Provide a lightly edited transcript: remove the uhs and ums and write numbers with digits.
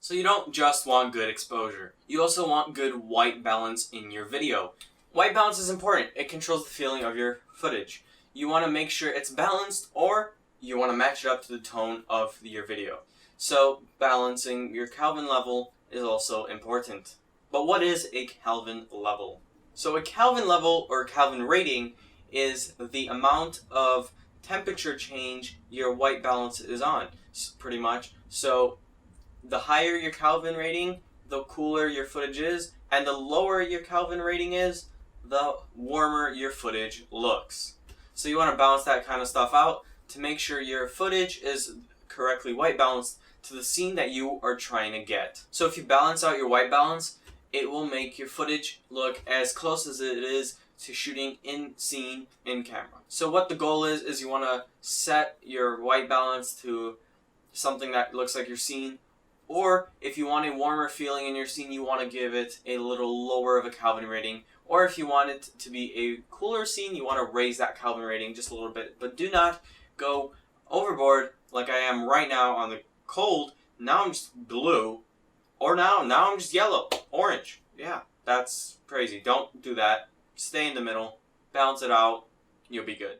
So you don't just want good exposure, you also want good white balance in your video. White balance is important. It controls the feeling of your footage. You want to make sure it's balanced, or you want to match it up to the tone of your video. So balancing your Kelvin level is also important. But what is a Kelvin level? So a Kelvin level, or Kelvin rating, is the amount of temperature change your white balance is on, pretty much. So the higher your Kelvin rating, the cooler your footage is, and the lower your Kelvin rating is, the warmer your footage looks. So you want to balance that kind of stuff out to make sure your footage is correctly white balanced to the scene that you are trying to get. So if you balance out your white balance, it will make your footage look as close as it is to shooting in scene in camera. So what the goal is you want to set your white balance to something that looks like your scene, or if you want a warmer feeling in your scene, you want to give it a little lower of a Kelvin rating, or if you want it to be a cooler scene, you want to raise that Kelvin rating just a little bit, but do not go overboard like I am right now on the cold. Now I'm just blue, or now I'm just yellow, orange. Yeah, that's crazy. Don't do that. Stay in the middle, balance it out, you'll be good.